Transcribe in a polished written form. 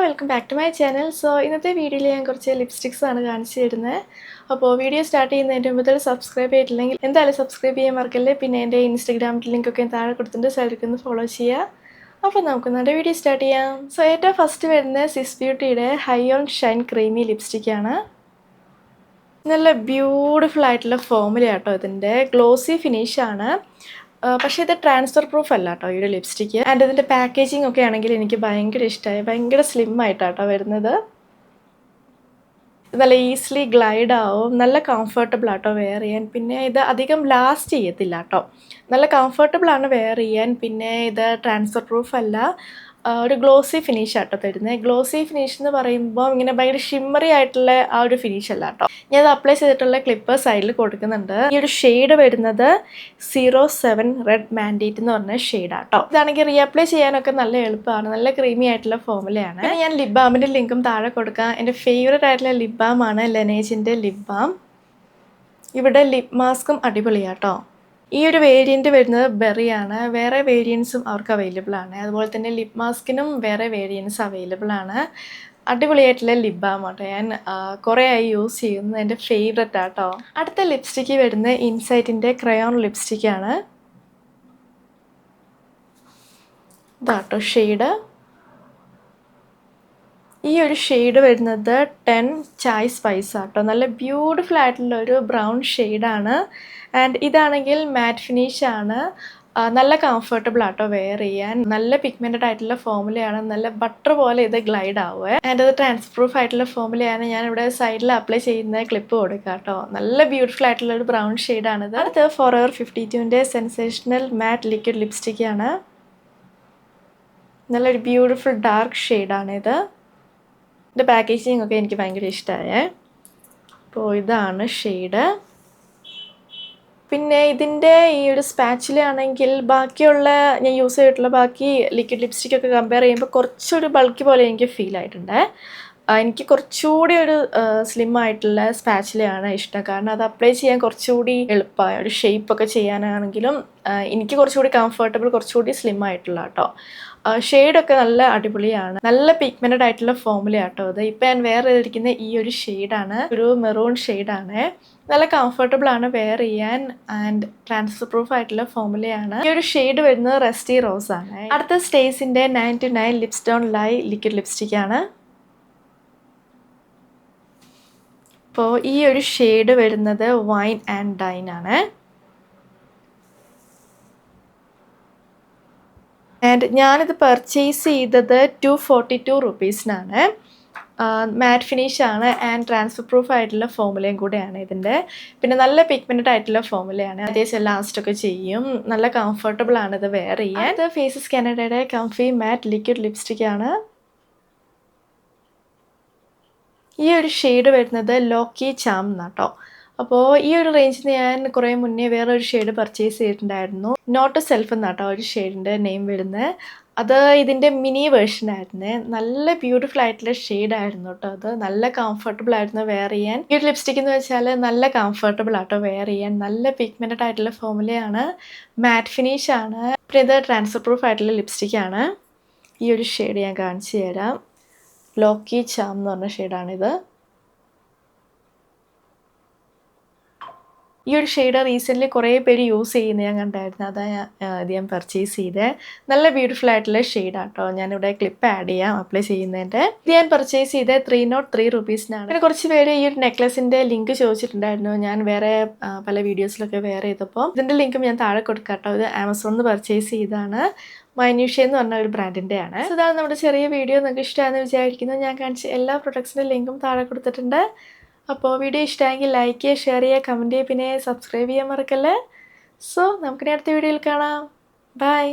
Welcome back to my channel. ഇന്നത്തെ വീഡിയോയിൽ ഞാൻ കുറച്ച് ലിപ്സ്റ്റിക്സ് ആണ് കാണിച്ചു തരുന്നത്. അപ്പോൾ വീഡിയോ സ്റ്റാർട്ട് ചെയ്യുന്നതിന് മുമ്പ് സബ്സ്ക്രൈബ് ചെയ്തിട്ടില്ലെങ്കിൽ എന്തായാലും സബ്സ്ക്രൈബ് ചെയ്യാൻ മറക്കല്ലേ. പിന്നെ എൻ്റെ ഇൻസ്റ്റാഗ്രാം ലിങ്കൊക്കെ താഴെ കൊടുത്തിട്ടുണ്ട്, സൈഡിലേക്ക് ഒന്ന് ഫോളോ ചെയ്യുക. അപ്പോൾ നമുക്ക് നമ്മുടെ വീഡിയോ സ്റ്റാർട്ട് ചെയ്യാം. ഏറ്റവും ഫസ്റ്റ് വരുന്നത് സിസ് ബ്യൂട്ടിയുടെ ഹൈ ഓൺ ഷൈൻ ക്രീമി ലിപ്സ്റ്റിക്കാണ്. നല്ല ബ്യൂട്ടിഫുൾ ആയിട്ടുള്ള ഫോമുലയാട്ടോ ഇതിൻ്റെ. ഗ്ലോസി ഫിനിഷാണ്, പക്ഷേ ഇത് ട്രാൻസ്ഫർ പ്രൂഫ് അല്ല കേട്ടോ ഈ ഒരു ലിപ്സ്റ്റിക്ക്. ആൻഡ് ഇതിൻ്റെ പാക്കേജിങ് ഒക്കെ ആണെങ്കിൽ എനിക്ക് ഭയങ്കര ഇഷ്ടമായി. ഭയങ്കര സ്ലിം ആയിട്ടാട്ടോ വരുന്നത്. നല്ല ഈസിലി ഗ്ലൈഡ് ആവും, നല്ല കംഫർട്ടബിൾ ആട്ടോ വെയർ ചെയ്യാൻ. പിന്നെ ഇത് അധികം ലാസ്റ്റ് ചെയ്യത്തില്ല കേട്ടോ, നല്ല കംഫർട്ടബിൾ ആണ് വെയർ ചെയ്യാൻ. പിന്നെ ഇത് ട്രാൻസ്ഫർ പ്രൂഫ് അല്ല, ഒരു ഗ്ലോസി ഫിനിഷ് ആട്ടോ തരുന്നത്. ഗ്ലോസി ഫിനിഷ് എന്ന് പറയുമ്പോൾ ഇങ്ങനെ ഭയങ്കര ഷിമ്മറി ആയിട്ടുള്ള ആ ഒരു ഫിനിഷ് അല്ല കേട്ടോ. ഞാനത് അപ്ലൈ ചെയ്തിട്ടുള്ള ക്ലിപ്പ് സൈഡിൽ കൊടുക്കുന്നുണ്ട്. ഈ ഒരു ഷെയ്ഡ് വരുന്നത് 07 റെഡ് മാൻഡേറ്റ് എന്ന് പറഞ്ഞ ഷെയ്ഡാട്ടോ. ഇതാണെങ്കിൽ റീഅപ്ലൈ ചെയ്യാനൊക്കെ നല്ല എളുപ്പമാണ്, നല്ല ക്രീമി ആയിട്ടുള്ള ഫോമുലയാണ്. പിന്നെ ഞാൻ ലിപ് ബാമിൻ്റെ ലിങ്കും താഴെ കൊടുക്കാം. എൻ്റെ ഫേവറേറ്റ് ആയിട്ടുള്ള ലിപ് ബാമാണ് ലെനേജിൻ്റെ ലിപ് ബാം. ഇവിടെ ലിപ് മാസ്കും അടിപൊളിയാട്ടോ. ഈ ഒരു വേരിയൻറ്റ് വരുന്നത് ബെറിയാണ്. വേറെ വേരിയൻസും അവർക്ക് അവൈലബിൾ ആണ്. അതുപോലെ തന്നെ ലിപ് മാസ്കിനും വേറെ വേരിയൻസ് അവൈലബിൾ ആണ്. അടിപൊളിയായിട്ടുള്ള ലിപ് ബാം ആട്ടോ. ഞാൻ കുറേ ആയി യൂസ് ചെയ്യുന്നത്, എൻ്റെ ഫേവററ്റ് ആട്ടോ. അടുത്ത ലിപ്സ്റ്റിക്ക് വരുന്നത് ഇൻസൈറ്റിൻ്റെ ക്രയോൺ ലിപ്സ്റ്റിക്കാണ്. ഇതാട്ടോ ഷെയ്ഡ്. ഈ ഒരു ഷെയ്ഡ് വരുന്നത് 10 ചായ് സ്പൈസ് ആട്ടോ. നല്ല ബ്യൂട്ടിഫുൾ ആയിട്ടുള്ള ഒരു ബ്രൗൺ ഷെയ്ഡാണ്. ആൻഡ് ഇതാണെങ്കിൽ മാറ്റ് ഫിനിഷ് ആണ്. നല്ല കംഫർട്ടബിൾ ആട്ടോ വെയർ ചെയ്യാൻ. നല്ല പിഗ്മെൻറ്റഡ് ആയിട്ടുള്ള ഫോമുലയാണ്. നല്ല ബട്ടർ പോലെ ഇത് ഗ്ലൈഡ് ആവുക. ആൻഡ് അത് ട്രാൻസ്ഫർ പ്രൂഫ് ആയിട്ടുള്ള ഫോമുലയാണ്. ഞാനിവിടെ സൈഡിൽ അപ്ലൈ ചെയ്യുന്ന ക്ലിപ്പ് കൊടുക്കുക കേട്ടോ. നല്ല ബ്യൂട്ടിഫുൾ ആയിട്ടുള്ള ഒരു ബ്രൗൺ ഷെയ്ഡാണിത്. അടുത്ത് ഫോറെവർ 52ൻ്റെ സെൻസേഷണൽ മാറ്റ് ലിക്വിഡ് ലിപ്സ്റ്റിക്കാണ്. നല്ലൊരു ബ്യൂട്ടിഫുൾ ഡാർക്ക് ഷെയ്ഡാണിത്. ഇതിൻ്റെ പാക്കേജിങ് ഒക്കെ എനിക്ക് ഭയങ്കര ഇഷ്ടമായേ. അപ്പോൾ ഇതാണ് ഷെയ്ഡ്. പിന്നെ ഇതിൻ്റെ ഈ ഒരു സ്പാച്ചിലാണെങ്കിൽ ബാക്കിയുള്ള ഞാൻ യൂസ് ചെയ്തിട്ടുള്ള ബാക്കി ലിക്വിഡ് ലിപ്സ്റ്റിക്കൊക്കെ കമ്പയർ ചെയ്യുമ്പോൾ കുറച്ചൊരു ബൾക്കി പോലെ എനിക്ക് ഫീൽ ആയിട്ടുണ്ട്. എനിക്ക് കുറച്ചുകൂടി ഒരു സ്ലിം ആയിട്ടുള്ള സ്പാച്ചിലയാണ് ഇഷ്ടം. കാരണം അത് അപ്ലൈ ചെയ്യാൻ കുറച്ചുകൂടി എളുപ്പമായ ഒരു ഷേപ്പൊക്കെ ചെയ്യാനാണെങ്കിലും എനിക്ക് കുറച്ചുകൂടി കംഫർട്ടബിൾ, കുറച്ചുകൂടി സ്ലിം ആയിട്ടുള്ള കേട്ടോ. ഷെയ്ഡൊക്കെ നല്ല അടിപൊളിയാണ്. നല്ല പിഗ്മെൻറ്റഡ് ആയിട്ടുള്ള ഫോമുല കേട്ടോ അത്. ഇപ്പം ഞാൻ വെയർ ചെയ്തിരിക്കുന്ന ഈ ഒരു ഷെയ്ഡാണ്, ഒരു മെറൂൺ ഷെയ്ഡാണ്. നല്ല കംഫർട്ടബിൾ ആണ് വെയർ ചെയ്യാൻ. ആൻഡ് ട്രാൻസ്ഫർ പ്രൂഫ് ആയിട്ടുള്ള ഫോമുലയാണ്. ഈ ഒരു ഷെയ്ഡ് വരുന്നത് റസ്റ്റി റോസ് ആണ്. അടുത്ത സ്റ്റേസിൻ്റെ 929 ലിപ്സ് ഡോൺ ലൈ ലിക്വിഡ് ലിപ്സ്റ്റിക്കാണ്. അപ്പോൾ ഈ ഒരു ഷെയ്ഡ് വരുന്നത് വൈൻ ആൻഡ് ഡൈൻ ആണ്. ആൻഡ് ഞാനിത് പർച്ചേസ് ചെയ്തത് 242 റുപ്പീസിനാണ്. മാറ്റ് ഫിനിഷ് ആണ് ആൻഡ് ട്രാൻസ്ഫർ പ്രൂഫ് ആയിട്ടുള്ള ഫോമുലയും കൂടെയാണ് ഇതിൻ്റെ. പിന്നെ നല്ല പിഗ്മെൻറ്റഡ് ആയിട്ടുള്ള ഫോമുലയാണ്. അത്യാവശ്യം ലാസ്റ്റൊക്കെ ചെയ്യും. നല്ല കംഫർട്ടബിൾ ആണ് ഇത് വെയർ ചെയ്യാൻ. ഇത് ഫേസസ് കാനഡയുടെ കംഫി മാറ്റ് ലിക്വിഡ് ലിപ്സ്റ്റിക്കാണ്. ഈ ഒരു ഷെയ്ഡ് വരുന്നത് ലോക്കി ചാം എന്നാട്ടോ. അപ്പോൾ ഈ ഒരു റേഞ്ചിൽ നിന്ന് ഞാൻ കുറേ മുന്നേ വേറൊരു ഷെയ്ഡ് പർച്ചേസ് ചെയ്തിട്ടുണ്ടായിരുന്നു. നോട്ട് സെൽഫ് എന്നാട്ടോ ഒരു ഷെയ്ഡിൻ്റെ നെയിം വരുന്നത്. അത് ഇതിൻ്റെ മിനി വേർഷനായിരുന്നു. നല്ല ബ്യൂട്ടിഫുൾ ആയിട്ടുള്ള ഷെയ്ഡായിരുന്നു കേട്ടോ അത്. നല്ല കംഫർട്ടബിൾ ആയിരുന്നു വെയർ ചെയ്യാൻ. ഈ ഒരു ലിപ്സ്റ്റിക് എന്ന് വെച്ചാൽ നല്ല കംഫർട്ടബിൾ ആട്ടോ വെയർ ചെയ്യാൻ. നല്ല പിഗ്മെൻറ്റഡ് ആയിട്ടുള്ള ഫോമുലയാണ്, മാറ്റ് ഫിനിഷ് ആണ്. പിന്നെ ഇത് ട്രാൻസ്ഫർ പ്രൂഫ് ആയിട്ടുള്ള ലിപ്സ്റ്റിക്കാണ്. ഈ ഒരു ഷെയ്ഡ് ഞാൻ കാണിച്ചു തരാം. ലോക്കി ചാം എന്ന് പറഞ്ഞ ഷെയ്ഡാണിത്. ഈ ഒരു ഷെയ്ഡ് റീസെൻ്റ്ലി കുറേ പേര് യൂസ് ചെയ്യുന്നത് ഞാൻ കണ്ടായിരുന്നു. അതാണ് ഇത് ഞാൻ പർച്ചേസ് ചെയ്തത്. നല്ല ബ്യൂട്ടിഫുൾ ആയിട്ടുള്ള ഷെയ്ഡാട്ടോ. ഞാനിവിടെ ക്ലിപ്പ് ആഡ് ചെയ്യാം അപ്ലൈ ചെയ്യുന്നതിൻ്റെ. ഇത് ഞാൻ പർച്ചേസ് ചെയ്തത് 303 റുപ്പീസിനാണ്. പിന്നെ കുറച്ച് പേര് ഈ ഒരു നെക്ലസിൻ്റെ ലിങ്ക് ചോദിച്ചിട്ടുണ്ടായിരുന്നു. ഞാൻ വേറെ പല വീഡിയോസിലൊക്കെ വെയർ ചെയ്തപ്പോൾ ഇതിൻ്റെ ലിങ്കും ഞാൻ താഴെ കൊടുക്കാം കേട്ടോ. ഇത് ആമസോണിൽ നിന്ന് പർച്ചേസ് ചെയ്തതാണ്. മൈന്യൂഷ്യ എന്ന് പറഞ്ഞ ഒരു ബ്രാൻഡിൻ്റെ ആണ്. ഇതാണ് നമ്മുടെ ചെറിയ വീഡിയോ. നിങ്ങൾക്ക് ഇഷ്ടമാണെന്ന് വിചാരിക്കുന്നു. ഞാൻ കാണിച്ച എല്ലാ പ്രൊഡക്ട്സിൻ്റെ ലിങ്കും താഴെ കൊടുത്തിട്ടുണ്ട്. അപ്പോൾ വീഡിയോ ഇഷ്ടമായെങ്കിൽ ലൈക്ക് ചെയ്യുക, ഷെയർ ചെയ്യുക, കമൻറ്റ് ചെയ്യുക, പിന്നെ സബ്സ്ക്രൈബ് ചെയ്യാൻ മറക്കല്ലേ. നമുക്കിനി അടുത്ത വീഡിയോയിൽ കാണാം. ബൈ.